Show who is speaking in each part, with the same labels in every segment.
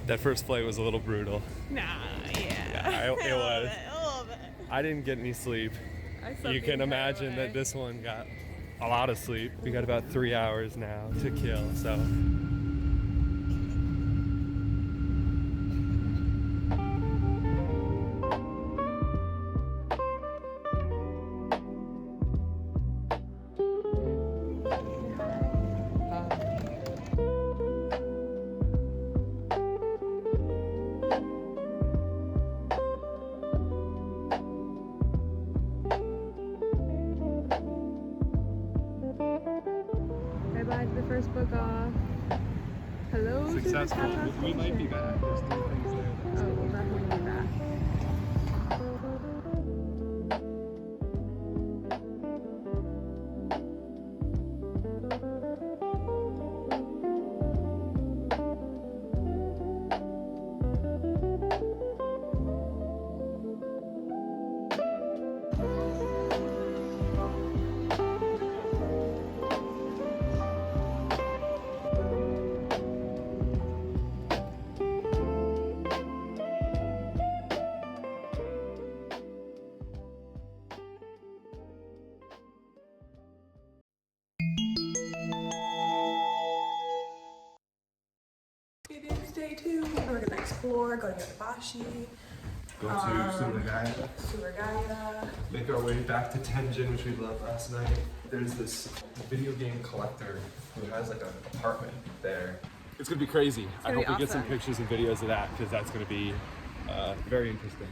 Speaker 1: That first flight was a little brutal.
Speaker 2: Nah,
Speaker 1: Yeah, it was.
Speaker 2: A little bit.
Speaker 1: I didn't get any sleep. You can imagine that this one got a lot of sleep. We got about 3 hours now to kill, so.
Speaker 2: Bye-bye to the first book off. Hello.
Speaker 1: Successful. We might be back. There's 3 things there.
Speaker 2: Oh, we'll definitely be back.
Speaker 3: It is day 2. We're gonna explore, go to Yodobashi,
Speaker 1: Go to Suragaya.
Speaker 3: Suragaya.
Speaker 1: Make our way back to Tenjin, which we loved last night. There's this video game collector who has like an apartment there. It's gonna be crazy. I hope we get some pictures and videos of that because that's gonna be very interesting.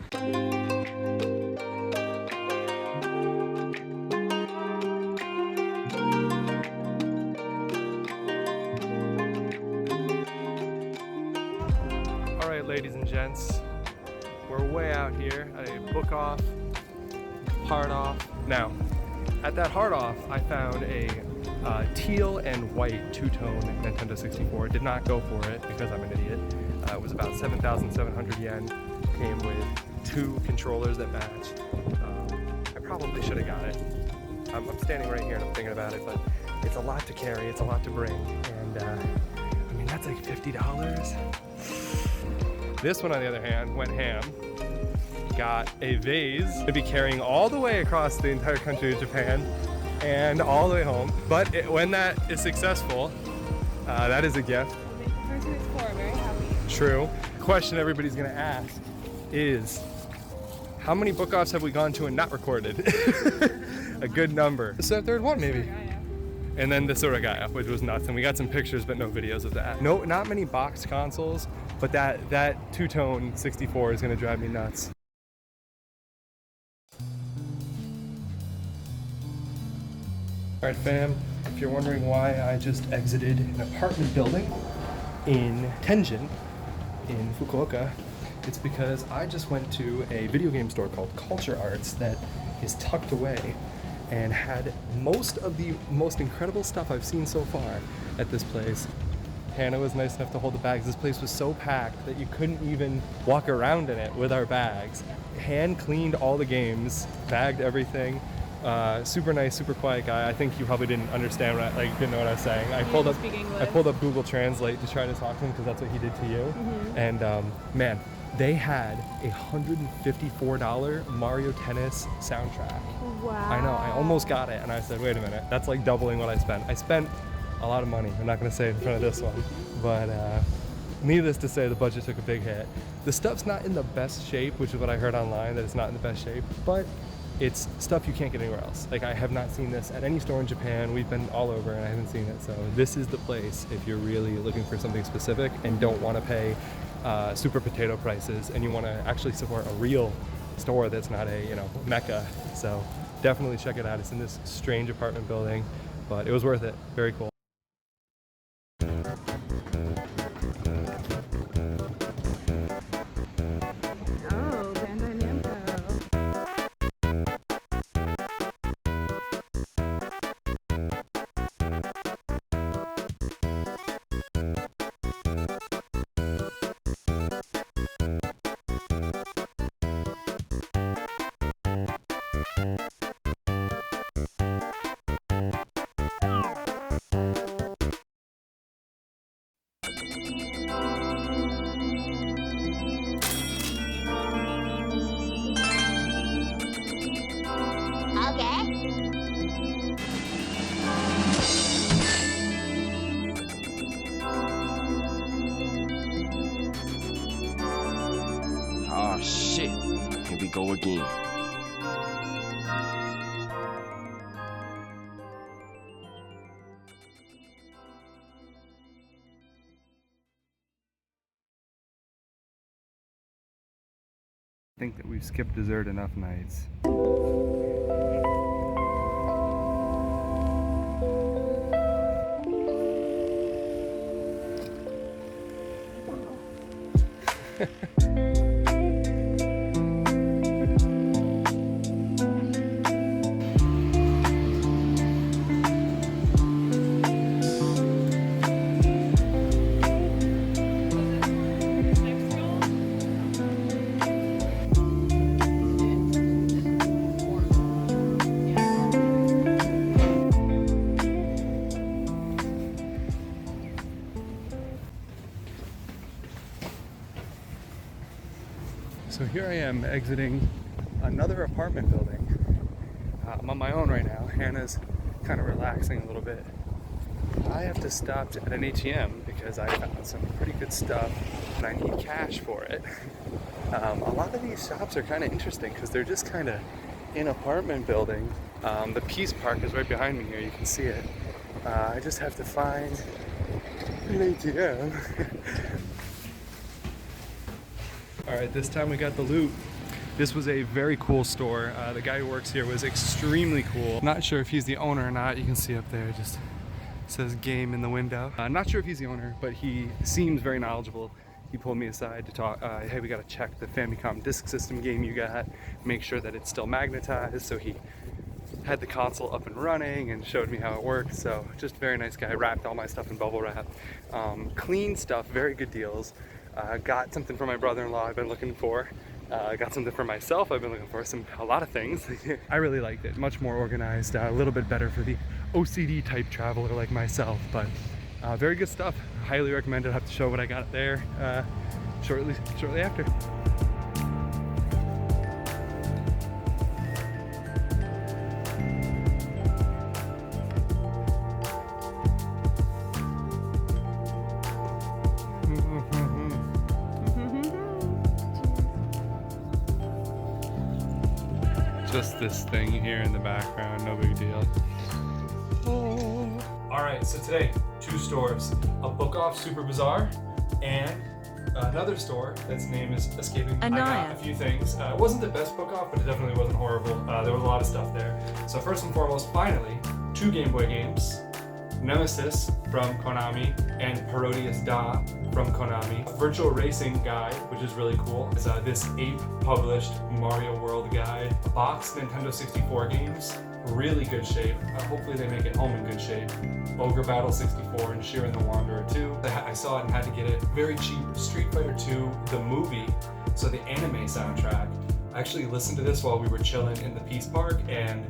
Speaker 1: All right, ladies and gents, we're way out here at a book off, hard off. Now, at that hard off, I found a teal and white two-tone Nintendo 64. Did not go for it because I'm an idiot. It was about 7,700 yen. Came with 2 controllers that matched. I probably should have got it. I'm standing right here and I'm thinking about it, but it's a lot to carry, it's a lot to bring, and I mean, that's like $50. This one, on the other hand, went ham. Got a vase to be carrying all the way across the entire country of Japan and all the way home. But when that is successful, that is a gift.
Speaker 2: Person Explorer, very happy.
Speaker 1: True. Question everybody's gonna ask is, how many book offs have we gone to and not recorded? A good number. This is our 3rd one, maybe. And then the Suragaya, which was nuts, and we got some pictures but no videos of that. No, not many boxed consoles, but that two-tone 64 is gonna drive me nuts. All right, fam, if you're wondering why I just exited an apartment building in Tenjin, in Fukuoka, it's because I just went to a video game store called Culture Arts that is tucked away and had most of the most incredible stuff I've seen so far at this place. Hannah was nice enough to hold the bags. This place was so packed that you couldn't even walk around in it with our bags. Hand cleaned all the games, bagged everything. Super nice, super quiet guy. I think you probably didn't understand what didn't know what I was saying. I pulled up Google Translate to try to talk to him because that's what he did to you. And man, they had a $154 Mario Tennis soundtrack.
Speaker 2: Wow.
Speaker 1: I know, I almost got it and I said, wait a minute, that's like doubling what I spent. I spent a lot of money. I'm not gonna say it in front of this one, but needless to say, the budget took a big hit. The stuff's not in the best shape, which is what I heard online, that it's not in the best shape, but it's stuff you can't get anywhere else. Like, I have not seen this at any store in Japan. We've been all over and I haven't seen it. So this is the place if you're really looking for something specific and don't want to pay super potato prices and you want to actually support a real store that's not a, mecca. So definitely check it out. It's in this strange apartment building, but it was worth it. Very cool.
Speaker 4: go again.
Speaker 1: I think that we've skipped dessert enough nights. So here I am exiting another apartment building. I'm on my own right now. Hannah's kind of relaxing a little bit. I have to stop at an ATM because I found some pretty good stuff and I need cash for it. A lot of these shops are kind of interesting because they're just kind of in apartment building. The Peace Park is right behind me here, you can see it. I just have to find an ATM. Alright, this time we got the loot. This was a very cool store. The guy who works here was extremely cool. Not sure if he's the owner or not. You can see up there, just says game in the window. Not sure if he's the owner, but he seems very knowledgeable. He pulled me aside to talk, hey, we gotta check the Famicom Disk System game you got, make sure that it's still magnetized. So he had the console up and running and showed me how it worked. So just a very nice guy, wrapped all my stuff in bubble wrap. Clean stuff, very good deals. Got something for my brother-in-law I've been looking for. Got something for myself I've been looking for, a lot of things. I really liked it, much more organized, a little bit better for the OCD type traveler like myself, but very good stuff. Highly recommend it. I'll have to show what I got there shortly after. Just this thing here in the background, no big deal. Oh. All right, so today, 2 stores, a Book Off Super Bazaar and another store that's name is escaping.
Speaker 2: Anaya.
Speaker 1: I got a few things. It wasn't the best Book Off, but it definitely wasn't horrible. There was a lot of stuff there. So first and foremost, finally, 2 Game Boy games. Nemesis from Konami and Parodius Da from Konami. Virtual Racing Guide, which is really cool. It's this Ape published Mario World guide. Box Nintendo 64 games, really good shape. Hopefully they make it home in good shape. Ogre Battle 64 and Shiren the Wanderer 2. I saw it and had to get it. Very cheap. Street Fighter 2, the movie, so the anime soundtrack. I actually listened to this while we were chilling in the Peace Park and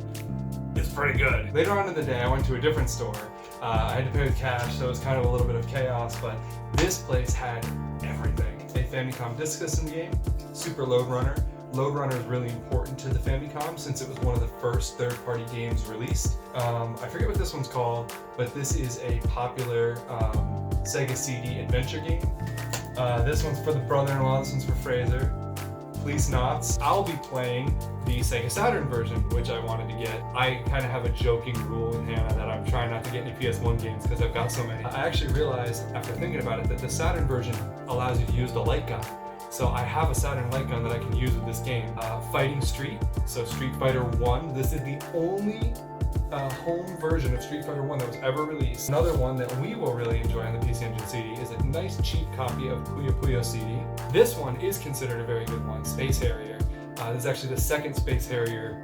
Speaker 1: it's pretty good. Later on in the day, I went to a different store. I had to pay with cash, so it was kind of a little bit of chaos, but this place had everything. A Famicom Disk System game, Super Load Runner. Load Runner is really important to the Famicom since it was one of the first third-party games released. I forget what this one's called, but this is a popular Sega CD adventure game. This one's for the brother-in-law, this one's for Fraser. Police Knots. I'll be playing the Sega Saturn version, which I wanted to get. I kind of have a joking rule with Hannah that I'm trying not to get any PS1 games because I've got so many. I actually realized after thinking about it that the Saturn version allows you to use the light gun. So I have a Saturn light gun that I can use with this game. Fighting Street, so Street Fighter 1. This is the only home version of Street Fighter 1 that was ever released. Another one that we will really enjoy on the PC Engine CD is a nice cheap copy of Puyo Puyo CD. This one is considered a very good one, Space Harrier. This is actually the second Space Harrier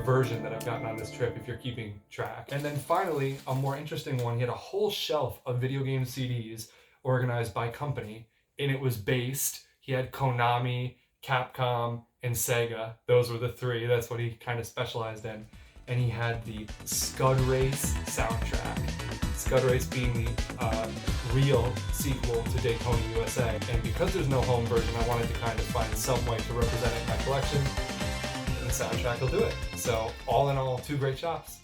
Speaker 1: version that I've gotten on this trip, if you're keeping track. And then finally, a more interesting one, he had a whole shelf of video game CDs organized by company, and it was based, he had Konami, Capcom, and Sega. Those were the 3, that's what he kind of specialized in. And he had the Scud Race soundtrack. Scud Race being the real sequel to Daytona USA. And because there's no home version, I wanted to kind of find some way to represent it in my collection. And the soundtrack will do it. So all in all, 2 great shops.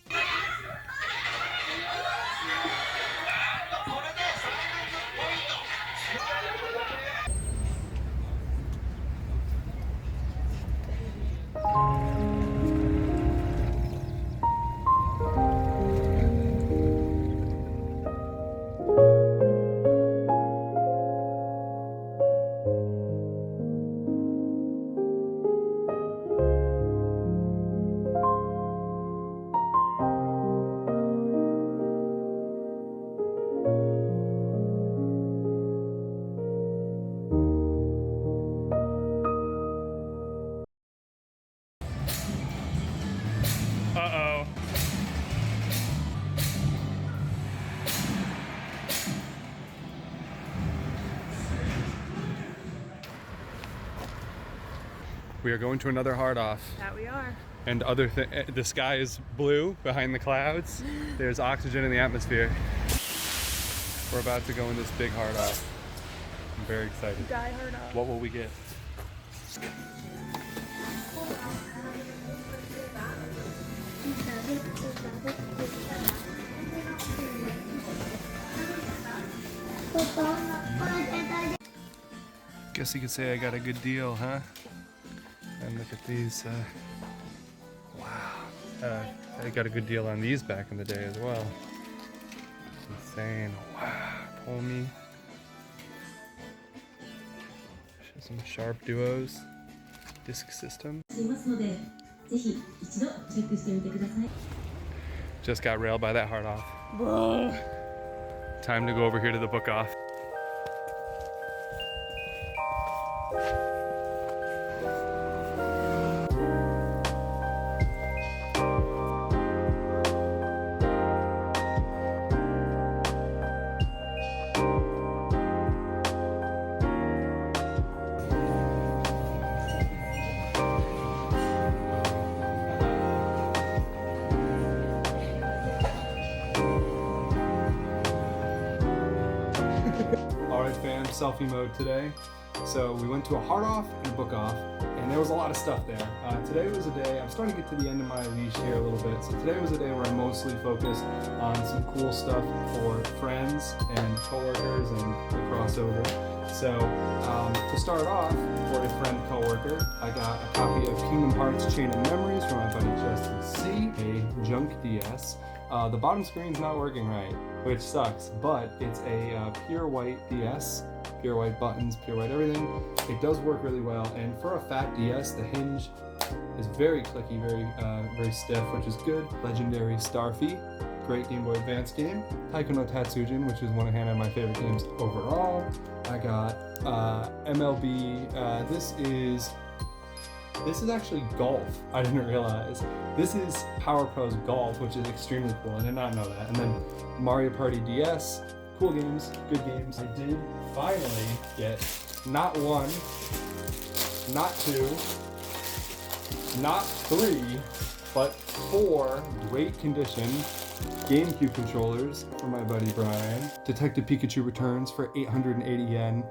Speaker 1: We are going to another hard off.
Speaker 2: That we are.
Speaker 1: And the sky is blue behind the clouds. There's oxygen in the atmosphere. We're about to go in this big hard off. I'm very excited.
Speaker 2: Die hard off.
Speaker 1: What will we get? Guess you could say I got a good deal, huh? And look at these. Wow. I got a good deal on these back in the day as well. Insane. Wow. Pull me. Some Sharp Duos. Disc system. Just got railed by that hard off. Bro. Time to go over here to the book off. Alright fam, selfie mode today. So we went to a hard off and a book off, and there was a lot of stuff there. Today was a day, I'm starting to get to the end of my leash here a little bit, so today was a day where I mostly focused on some cool stuff for friends and coworkers and the crossover. So to start off, for a friend coworker, I got a copy of Kingdom Hearts Chain of Memories from my buddy Justin C, a junk DS. The bottom screen's not working right, which sucks, but it's a pure white DS, pure white buttons, pure white everything. It does work really well, and for a fat DS, the hinge is very clicky, very stiff, which is good. Legendary Starfy, great Game Boy Advance game. Taiko no Tatsujin, which is one of my favorite games overall. I got MLB, this is actually golf. I didn't realize. This is Power Pros Golf, which is extremely cool. I did not know that. And then Mario Party DS, cool games, good games. I did finally get not one, not two, not three, but 4 great condition GameCube controllers from my buddy Brian. Detective Pikachu Returns for 880 yen.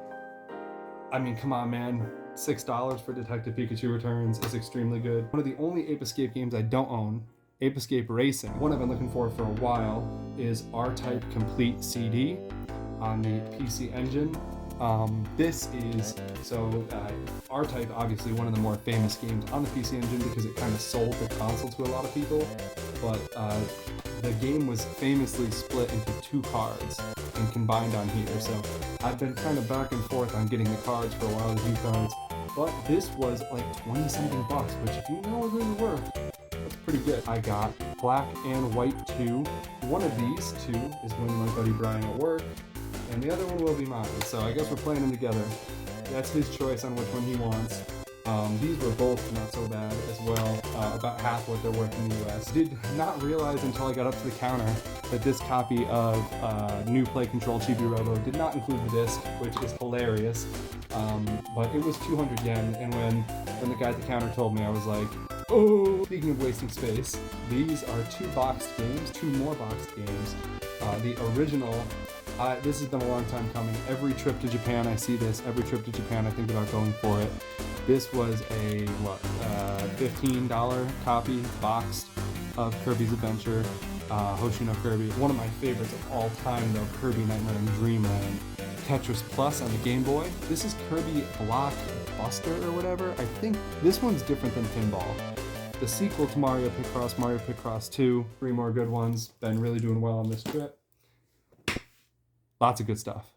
Speaker 1: I mean, come on, man. $6 for Detective Pikachu Returns is extremely good. One of the only Ape Escape games I don't own, Ape Escape Racing. One I've been looking for a while is R-Type Complete CD on the PC Engine. R-Type, obviously one of the more famous games on the PC Engine because it kind of sold the console to a lot of people, but the game was famously split into 2 cards and combined on here, so I've been kind of back and forth on getting the cards for a while, the 2 cards, but this was like 20 something bucks, which if you know what it's worth, that's pretty good. I got Black and White 2. One of these 2 is going to my buddy Brian at work, and the other one will be mine, so I guess we're playing them together. That's his choice on which one he wants. These were both not so bad as well, about half what they're worth in the US. Did not realize until I got up to the counter that this copy of New Play Control Chibi Robo did not include the disc, which is hilarious, but it was 200 yen, and when the guy at the counter told me, I was like, oh! Speaking of wasting space, these are 2 boxed games, 2 more boxed games. The original, this has been a long time coming. Every trip to Japan I see this, every trip to Japan I think about going for it. This was a, $15 copy, boxed, of Kirby's Adventure, Hoshino Kirby. One of my favorites of all time though, Kirby Nightmare in Dreamland. Tetris Plus on the Game Boy. This is Kirby Block Buster or whatever. I think this one's different than Pinball. The sequel to Mario Picross 2, 3 more good ones. Been really doing well on this trip. Lots of good stuff.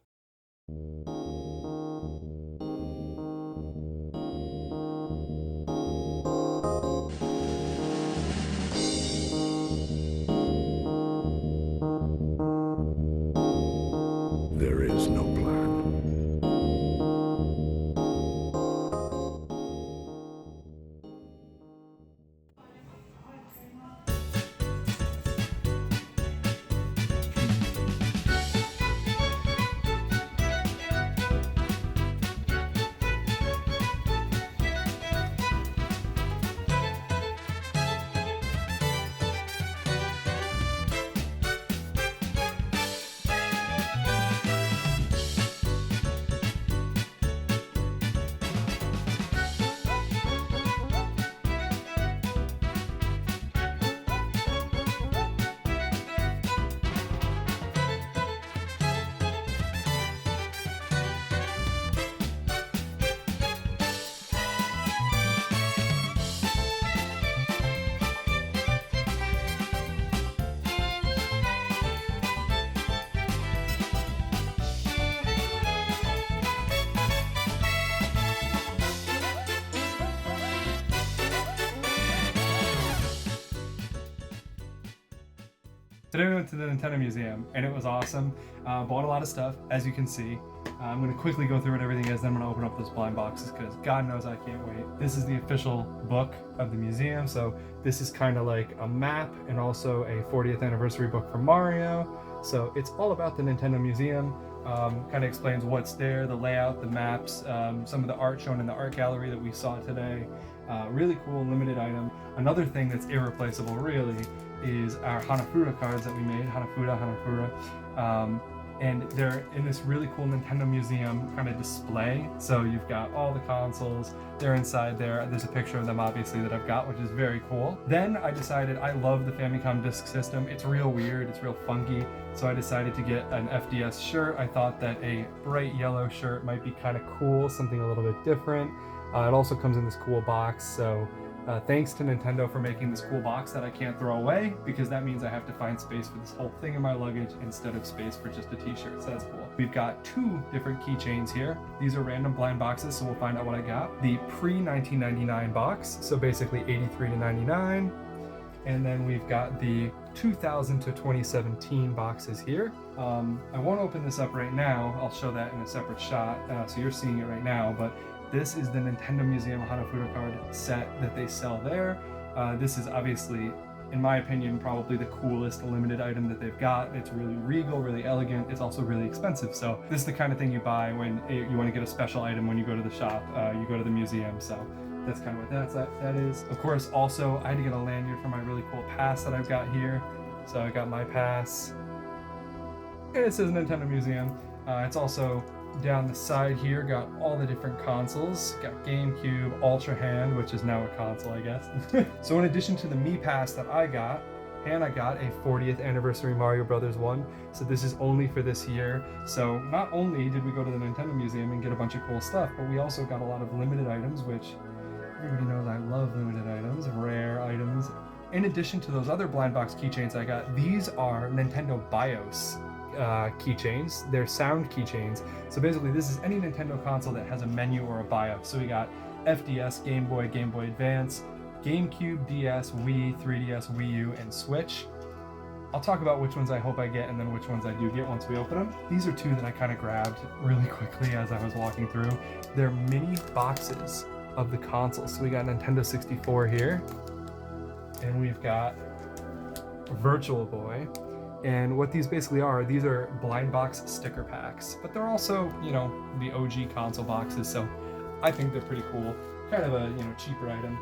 Speaker 4: There is no plan.
Speaker 1: Today we went to the Nintendo Museum and it was awesome. Bought a lot of stuff, as you can see. I'm going to quickly go through what everything is, then I'm going to open up those blind boxes because God knows I can't wait. This is the official book of the museum, so this is kind of like a map and also a 40th anniversary book for Mario. So it's all about the Nintendo Museum. Kind of explains what's there, the layout, the maps, some of the art shown in the art gallery that we saw today. Really cool limited item. Another thing that's irreplaceable really is our Hanafuda cards that we made, Hanafuda. And they're in this really cool Nintendo Museum kind of display. So you've got all the consoles, they're inside there. There's a picture of them obviously that I've got, which is very cool. Then I decided I love the Famicom Disk System. It's real weird, it's real funky. So I decided to get an FDS shirt. I thought that a bright yellow shirt might be kind of cool, something a little bit different. It also comes in this cool box, so thanks to Nintendo for making this cool box that I can't throw away, because that means I have to find space for this whole thing in my luggage instead of space for just a t-shirt, so that's cool. We've got 2 different keychains here. These are random blind boxes, so we'll find out what I got. The pre-1999 box, so basically 83 to 99. And then we've got the 2000 to 2017 boxes here. I won't open this up right now. I'll show that in a separate shot, so you're seeing it right now, but this is the Nintendo Museum Hanafuda card set that they sell there. This is obviously, in my opinion, probably the coolest limited item that they've got. It's really regal, really elegant. It's also really expensive. So this is the kind of thing you buy when you want to get a special item when you go to the shop, you go to the museum. So that's kind of what that is. Of course, also, I had to get a lanyard for my really cool pass that I've got here. So I got my pass. And it says Nintendo Museum. It's also down the side here, got all the different consoles. Got GameCube, Ultra Hand, which is now a console, I guess. So in addition to the Mii Pass that I got, Hannah got a 40th anniversary Mario Brothers 1. So this is only for this year. So not only did we go to the Nintendo Museum and get a bunch of cool stuff, but we also got a lot of limited items, which everybody knows I love limited items, rare items. In addition to those other blind box keychains I got, these are Nintendo BIOS keychains. They're sound keychains. So basically this is any Nintendo console that has a menu or a BIOS. So we got FDS, Game Boy, Game Boy Advance, GameCube, DS, Wii, 3DS, Wii U, and Switch. I'll talk about which ones I hope I get and then which ones I do get once we open them. These are 2 that I kind of grabbed really quickly as I was walking through. They're mini boxes of the consoles. So we got Nintendo 64 here, and we've got Virtual Boy. And what these basically are, these are blind box sticker packs, but they're also, you know, the OG console boxes, so I think they're pretty cool. Kind of a, you know, cheaper item.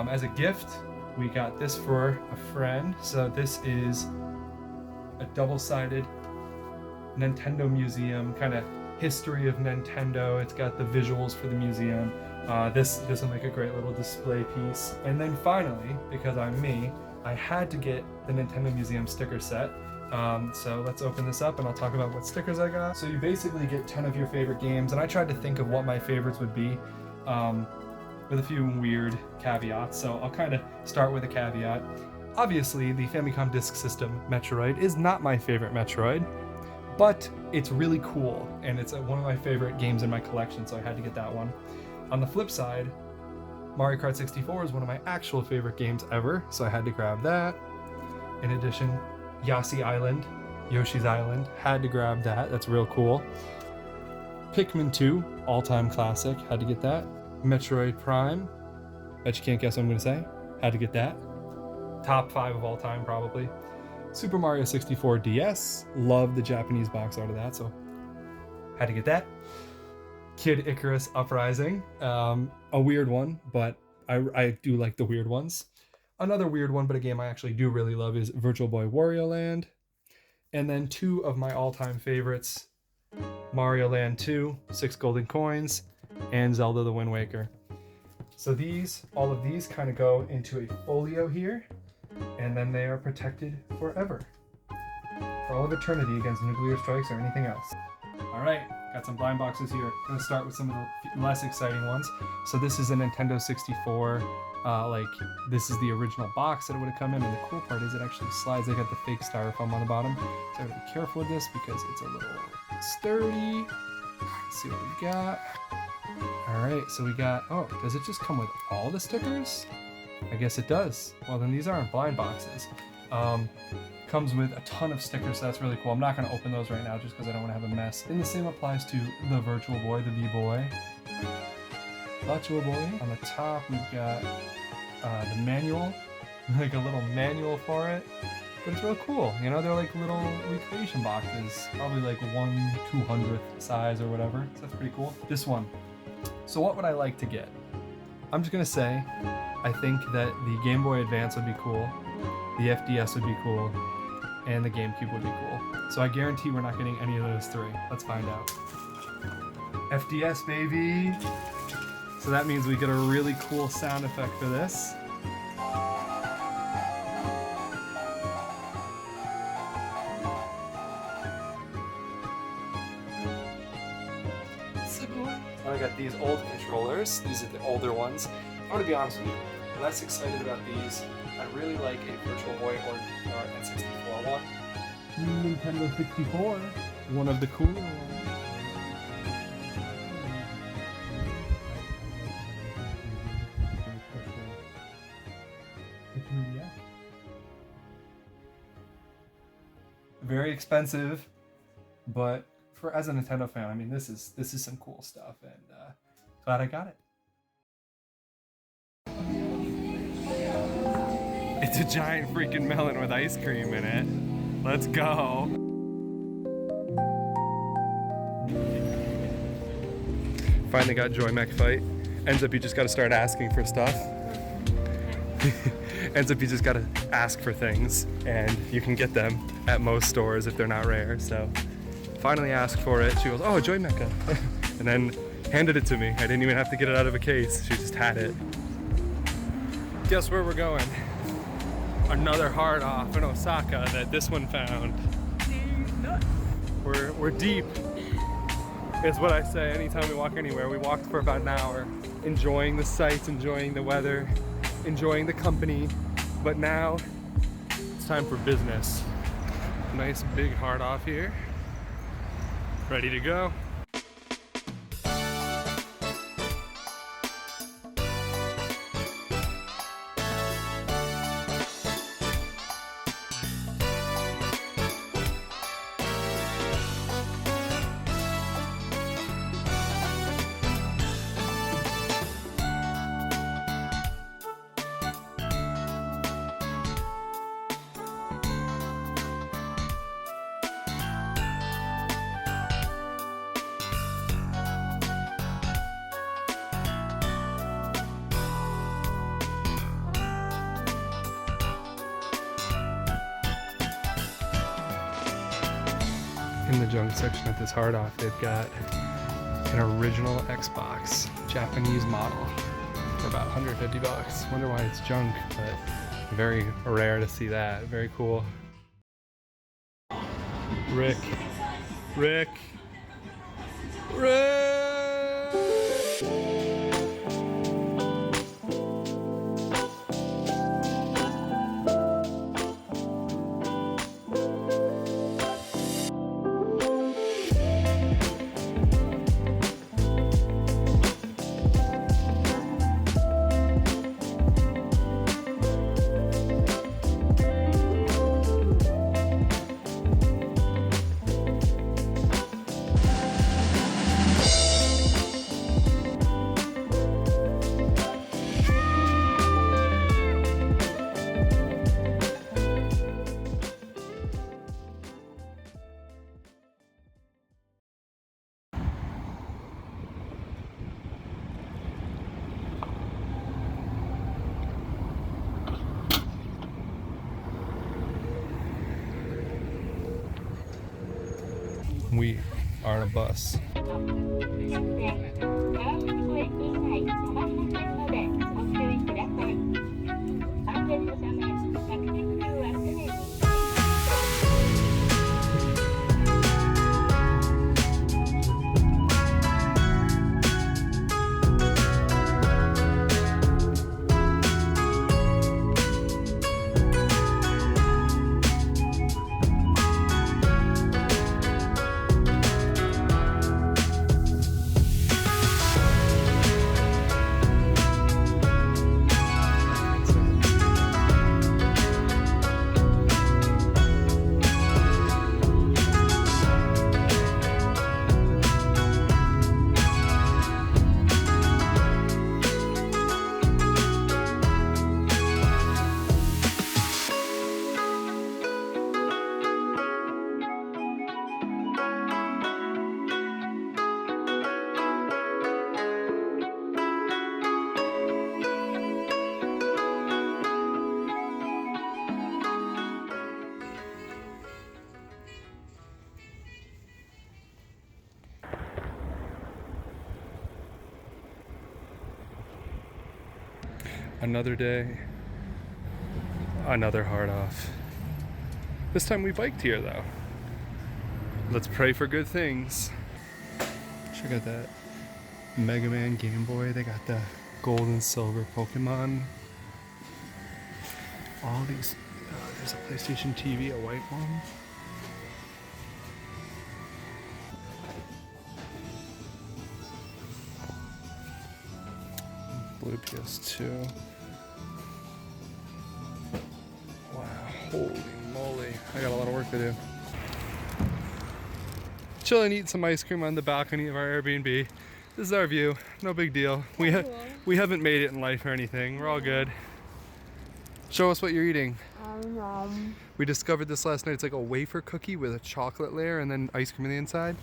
Speaker 1: As a gift, we got this for a friend. So this is a double-sided Nintendo Museum, kind of history of Nintendo. It's got the visuals for the museum. This will make a great little display piece. And then finally, because I'm me, I had to get the Nintendo Museum sticker set. So let's open this up and I'll talk about what stickers I got. So you basically get 10 of your favorite games, and I tried to think of what my favorites would be with a few weird caveats. So I'll kind of start with a caveat. Obviously, the Famicom Disk System Metroid is not my favorite Metroid, but it's really cool, and it's one of my favorite games in my collection, so I had to get that one. On the flip side, Mario Kart 64 is one of my actual favorite games ever, so I had to grab that. In addition, Yossi Island, Yoshi's Island, had to grab that. That's real cool. Pikmin 2, all-time classic, had to get that. Metroid Prime, bet you can't guess what I'm going to say, had to get that. Top 5 of all time, probably. Super Mario 64 DS, love the Japanese box art of that, so had to get that. Kid Icarus Uprising, a weird one, but I do like the weird ones. Another weird one, but a game I actually do really love, is Virtual Boy Wario Land. And then 2 of my all-time favorites, Mario Land 2, 6 golden coins, and Zelda the Wind Waker. So all of these kind of go into a folio here, and then they are protected forever, for all of eternity, against nuclear strikes or anything else. All right. Got some blind boxes here. Gonna start with some of the less exciting ones. So this is a Nintendo 64. This is the original box that it would have come in, and the cool part is it actually slides. They got the fake styrofoam on the bottom, so I gotta be careful with this because it's a little sturdy. Let's see what we got. All right, so we got. Oh, does it just come with all the stickers? I guess it does. Well, then these aren't blind boxes. Comes with a ton of stickers, so that's really cool. I'm not going to open those right now just because I don't want to have a mess. And the same applies to the Virtual Boy, the V-Boy. Virtual Boy. On the top, we've got the manual, like a little manual for it. But it's real cool. You know, they're like little recreation boxes, probably like 1/200th size or whatever. So that's pretty cool. This one. So what would I like to get? I'm just going to say, I think that the Game Boy Advance would be cool. The FDS would be cool. And the GameCube would be cool. So I guarantee we're not getting any of those three. Let's find out. FDS, baby! So that means we get a really cool sound effect for this. So cool. I got these old controllers. These are the older ones. I'm gonna be honest with you, I'm less excited about these. I really like a Virtual Boy or N64 one. Nintendo 64. One of the cooler ones. Very expensive, but as a Nintendo fan, I mean, this is some cool stuff, and glad I got it. It's a giant freaking melon with ice cream in it. Let's go. Finally got Joy Mech Fight. Ends up you just gotta start asking for stuff. Ends up you just gotta ask for things, and you can get them at most stores if they're not rare. So finally asked for it. She goes, "Oh, Joy Mecha," and then handed it to me. I didn't even have to get it out of a case. She just had it. Guess where we're going? Another hard off in Osaka that this one found. We're deep. Is what I say anytime we walk anywhere. We walked for about an hour, enjoying the sights, enjoying the weather, enjoying the company, but now it's time for business. Nice big hard off here. Ready to go. In the junk section at this hard off, they've got an original Xbox Japanese model for about 150 bucks. Wonder why it's junk, but very rare to see that. Very cool. Rick. We are on a bus. Another day, another hard off. This time we biked here though. Let's pray for good things. Check out that Mega Man Game Boy. They got the gold and silver Pokemon. All these, there's a PlayStation TV, a white one. Blue PS2. Wow, holy moly. I got a lot of work to do. Chilling, eating some ice cream on the balcony of our Airbnb. This is our view, no big deal. We haven't made it in life or anything, we're all good. Show us what you're eating. We discovered this last night. It's like a wafer cookie with a chocolate layer and then ice cream on the inside.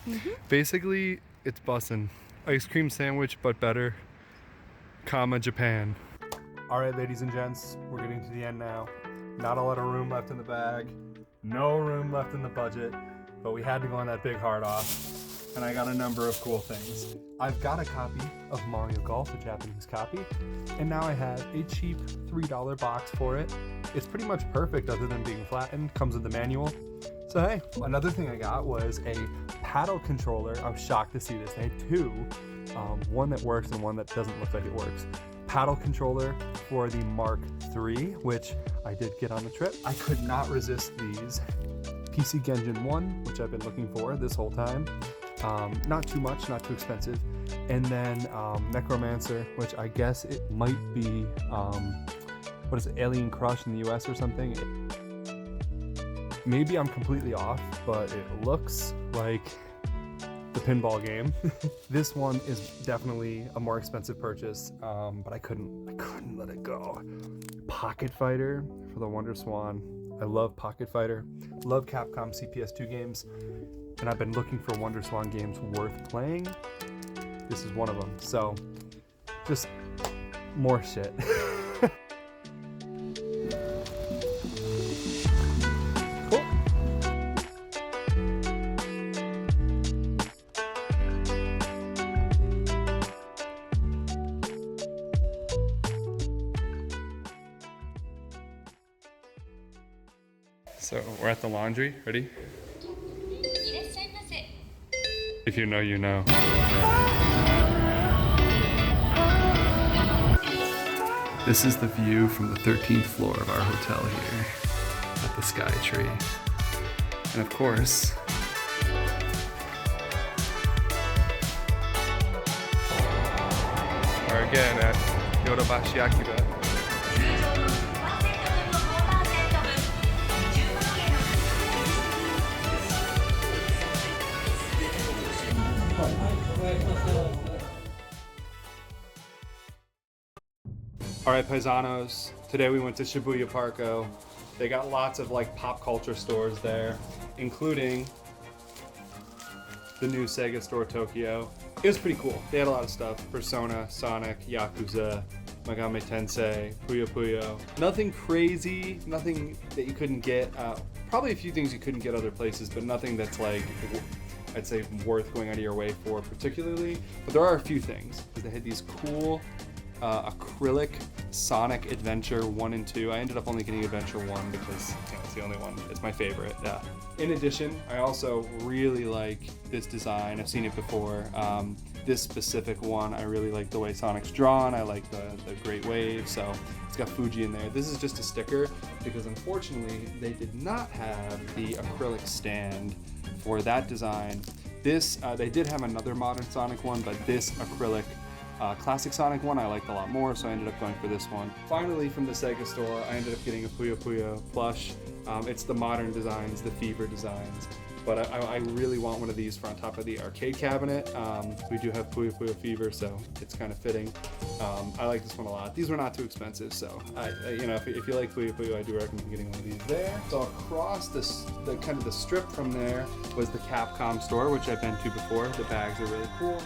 Speaker 1: Basically, it's bussin'. Ice cream sandwich, but better, comma, Japan. All right, ladies and gents, we're getting to the end now. Not a lot of room left in the bag, no room left in the budget, but we had to go on that big hard off, and I got a number of cool things. I've got a copy of Mario Golf, a Japanese copy, and now I have a cheap $3 box for it. It's pretty much perfect other than being flattened, comes with the manual. So hey, another thing I got was a paddle controller. I was shocked to see this. They had two, one that works and one that doesn't look like it works. Paddle controller for the Mark III, which I did get on the trip. I could not resist these. PC Genjin 1, which I've been looking for this whole time. Not too much, not too expensive. And then Necromancer, which I guess it might be, what is it, Alien Crush in the US or something. Maybe I'm completely off, but it looks like the pinball game. This one is definitely a more expensive purchase, but I couldn't let it go. Pocket Fighter for the Wonder Swan. I love Pocket Fighter, love Capcom CPS2 games, and I've been looking for Wonder Swan games worth playing. This is one of them, so just more shit. Cool. So we're at the laundry. Ready? If you know, you know. This is the view from the 13th floor of our hotel here at the Sky Tree. And of course, we're again at Yodobashi Akiba. All right, paisanos, today we went to Shibuya Parko. They got lots of like pop culture stores there, including the new Sega store Tokyo. It was pretty cool. They had a lot of stuff. Persona, Sonic, Yakuza, Megami Tensei, Puyo Puyo. Nothing crazy, nothing that you couldn't get. Probably a few things you couldn't get other places, but nothing that's like, I'd say worth going out of your way for particularly. But there are a few things. They had these cool acrylic Sonic Adventure 1 and 2. I ended up only getting Adventure 1 because it's the only one. It's my favorite. In addition, I also really like this design. I've seen it before. This specific one, I really like the way Sonic's drawn. I like the Great Wave, so it's got Fuji in there. This is just a sticker because unfortunately they did not have the acrylic stand for that design. This, they did have another modern Sonic one, but this acrylic classic Sonic one I liked a lot more, so I ended up going for this one. Finally, from the Sega store, I ended up getting a Puyo Puyo plush. It's the modern designs, the Fever designs, but I really want one of these for on top of the arcade cabinet. We do have Puyo Puyo Fever, so it's kind of fitting. I like this one a lot. These were not too expensive, so if you like Puyo Puyo, I do recommend getting one of these there. So across the kind of the strip from there was the Capcom store, which I've been to before. The bags are really cool.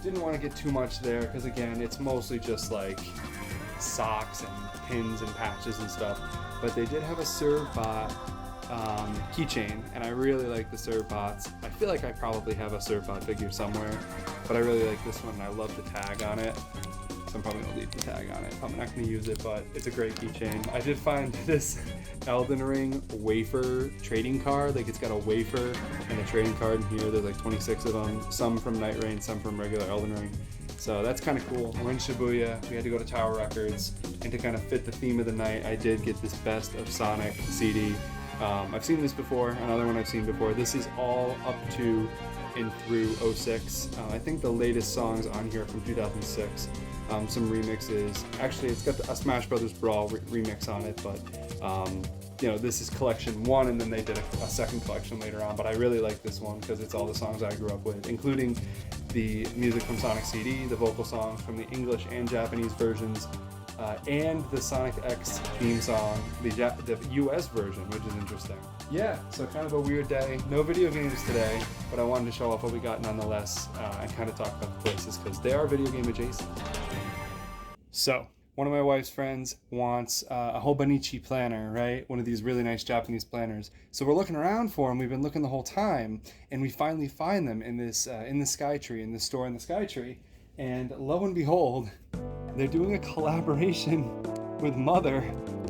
Speaker 1: Didn't want to get too much there because again, it's mostly just like socks and pins and patches and stuff. But they did have a Servbot keychain, and I really like the Servbots. I feel like I probably have a Servbot figure somewhere, but I really like this one and I love the tag on it. so I'm probably gonna leave the tag on it. I'm not gonna use it, but it's a great keychain. I did find this Elden Ring wafer trading card. Like, it's got a wafer and a trading card in here. There's like 26 of them, some from Night Rain, some from regular Elden Ring. So that's kind of cool. We're in Shibuya. We had to go to Tower Records, and to kind of fit the theme of the night, I did get this Best of Sonic CD. I've seen this before, another one I've seen before. This is all up to and through 06. I think the latest songs on here are from 2006. Some remixes. Actually, it's got a Smash Brothers Brawl remix on it, but you know, this is collection 1, and then they did a second collection later on. But I really like this one because it's all the songs I grew up with, including the music from Sonic CD, the vocal songs from the English and Japanese versions, and the Sonic X theme song, the US version, which is interesting. Yeah, so kind of a weird day. No video games today, but I wanted to show off what we got nonetheless, and kind of talk about the places because they are video game adjacent. So, one of my wife's friends wants a Hobonichi planner, right? One of these really nice Japanese planners. So we're looking around for them. We've been looking the whole time, and we finally find them in this in the Skytree, in the store in the Skytree. And lo and behold, they're doing a collaboration with Mother,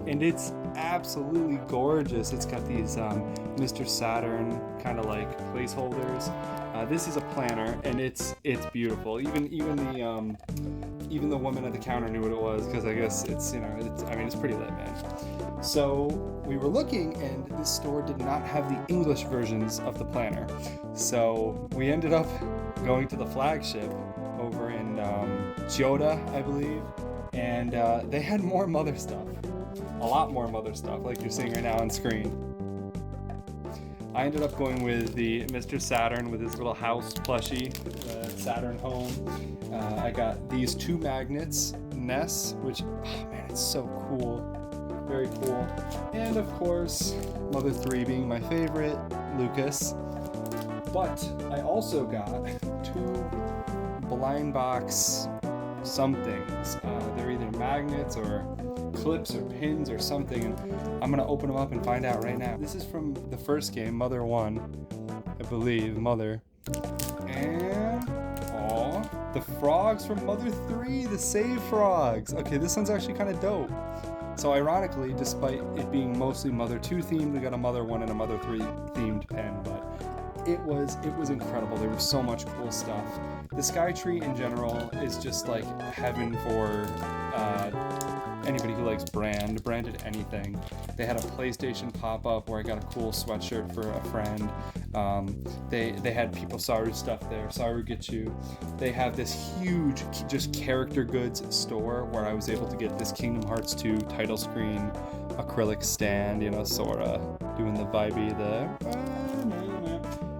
Speaker 1: and it's absolutely gorgeous. It's got these Mr. Saturn kind of like placeholders. This is a planner, and it's beautiful. Even the woman at the counter knew what it was, because I guess it's, you know, it's pretty lit, man. So we were looking, and this store did not have the English versions of the planner. So we ended up going to the flagship over in Chiyoda, I believe, and they had more Mother stuff. A lot more Mother stuff, like you're seeing right now on screen. I ended up going with the Mr. Saturn with his little house plushie, the Saturn home. I got these 2 magnets, Ness, which, oh man, it's so cool. Very cool. And of course, Mother 3 being my favorite, Lucas. But I also got 2 blind box somethings. They're either magnets or clips or pins or something, and I'm gonna open them up and find out right now. This is from the first game, Mother 1, I believe, Mother. And the frogs from Mother 3, the save frogs. Okay, this one's actually kind of dope. So ironically, despite it being mostly Mother 2 themed, we got a Mother 1 and a Mother 3 themed pen, but it was incredible. There was so much cool stuff. The Skytree in general is just like heaven for anybody who likes branded anything. They had a PlayStation pop-up where I got a cool sweatshirt for a friend. They had People Saru stuff there, Saru Getchu. They have this huge just character goods store where I was able to get this Kingdom Hearts 2 title screen acrylic stand, you know, Sora doing the vibey there.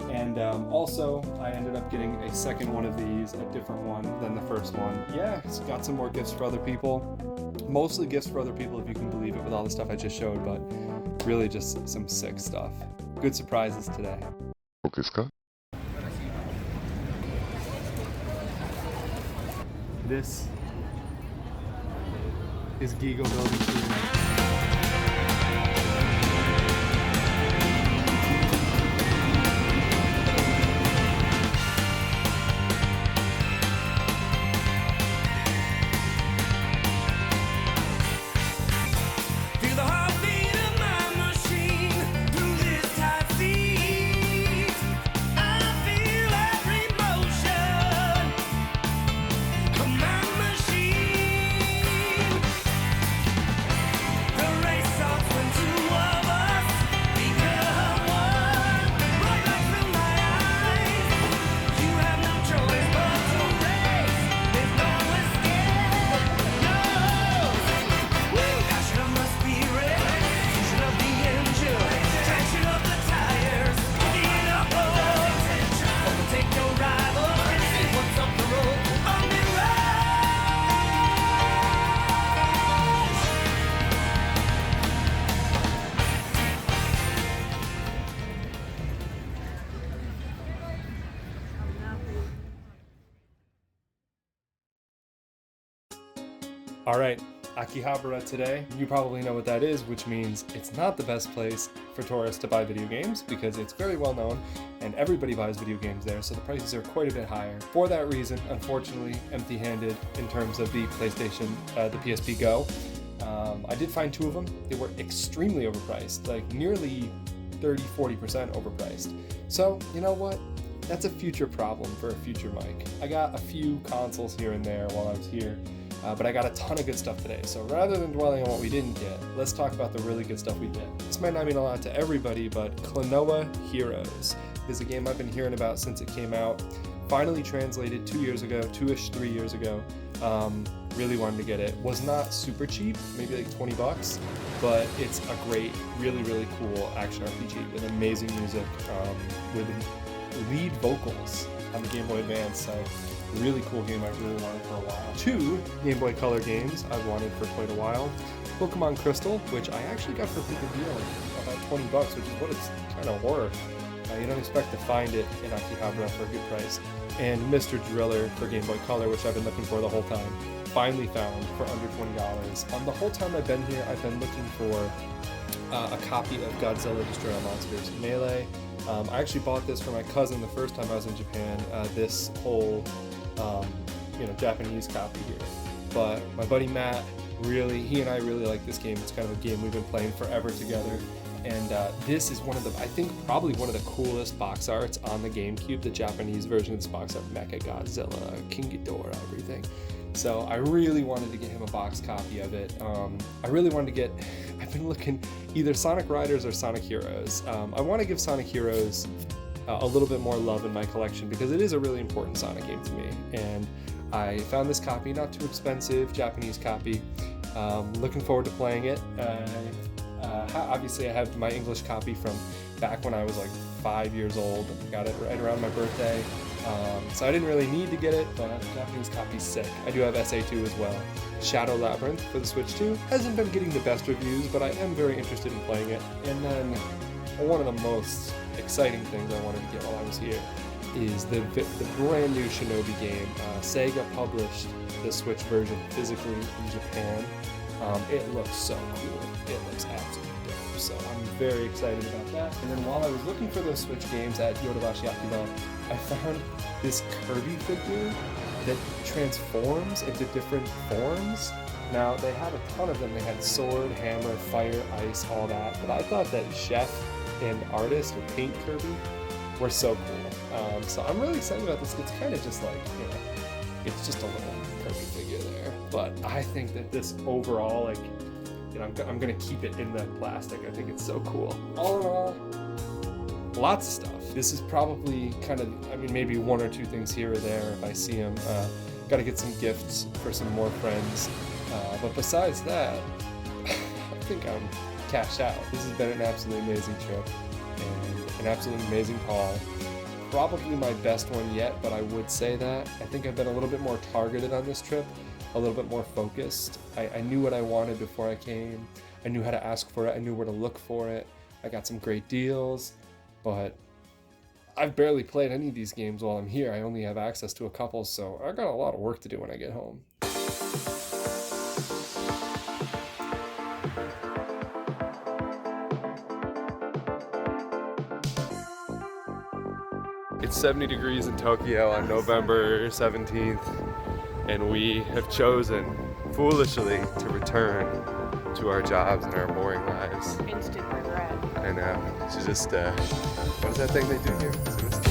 Speaker 1: And also, I ended up getting a second one of these, a different one than the first one. Yeah, it's got some more gifts for other people. Mostly gifts for other people, if you can believe it, with all the stuff I just showed, but really just some sick stuff. Good surprises today. This is Gigo Building 2. All right, Akihabara today. You probably know what that is, which means it's not the best place for tourists to buy video games because it's very well known and everybody buys video games there, so the prices are quite a bit higher. For that reason, unfortunately, empty-handed in terms of the PlayStation, the PSP Go. I did find 2 of them. They were extremely overpriced, like nearly 30-40% overpriced. So, you know what? That's a future problem for a future Mike. I got a few consoles here and there while I was here, but I got a ton of good stuff today. So rather than dwelling on what we didn't get, let's talk about the really good stuff we did. This might not mean a lot to everybody, but Klonoa Heroes is a game I've been hearing about since it came out. Finally translated 2 years ago, 2-ish, 3 years ago. Really wanted to get it. Was not super cheap, maybe like 20 bucks, but it's a great, really, really cool action RPG with amazing music, with lead vocals on the Game Boy Advance. So really cool game I've really wanted for a while. 2 Game Boy Color games I've wanted for quite a while. Pokemon Crystal, which I actually got for a pretty good deal, about 20 bucks, which is what it's kind of worth. You don't expect to find it in Akihabara for a good price. And Mr. Driller for Game Boy Color, which I've been looking for the whole time. Finally found for under $20. The whole time I've been here, I've been looking for a copy of Godzilla Destroy All Monsters Melee. I actually bought this for my cousin the first time I was in Japan, this whole Japanese copy here. But my buddy Matt, he and I really like this game. It's kind of a game we've been playing forever together. And this is probably one of the coolest box arts on the GameCube, the Japanese version of this box art, Mecha Godzilla, King Ghidorah, everything. So I really wanted to get him a box copy of it. I've been looking either Sonic Riders or Sonic Heroes. I want to give Sonic Heroes a little bit more love in my collection because it is a really important Sonic game to me. And I found this copy, not too expensive, Japanese copy. Looking forward to playing it. Obviously I have my English copy from back when I was like 5 years old. Got it right around my birthday. So I didn't really need to get it, but the Japanese copy's sick. I do have SA2 as well. Shadow Labyrinth for the Switch 2 hasn't been getting the best reviews, but I am very interested in playing it. And then one of the most exciting things I wanted to get while I was here is the brand new Shinobi game. Sega published the Switch version physically in Japan. It looks so cool. It looks absolutely dope. So I'm very excited about that. And then while I was looking for those Switch games at Yodobashi Akiba, I found this Kirby figure that transforms into different forms. Now, they had a ton of them. They had sword, hammer, fire, ice, all that. But I thought that chef and artist or paint Kirby were so cool. So I'm really excited about this. It's kind of just like, it's just a little Kirby figure there. But I think that this overall, I'm going to keep it in that plastic. I think it's so cool. All in all, lots of stuff. This is probably maybe 1 or 2 things here or there if I see them. Got to get some gifts for some more friends. But besides that, I think I'm cashed out. This has been an absolutely amazing trip and an absolutely amazing haul. Probably my best one yet, but I would say that. I think I've been a little bit more targeted on this trip, a little bit more focused. I knew what I wanted before I came. I knew how to ask for it. I knew where to look for it. I got some great deals, but I've barely played any of these games while I'm here. I only have access to a couple, so I got a lot of work to do when I get home. It's 70 degrees in Tokyo on November 17th, and we have chosen, foolishly, to return to our jobs and our boring lives.
Speaker 2: Instant regret.
Speaker 1: I know. It's just, what is that thing they do here?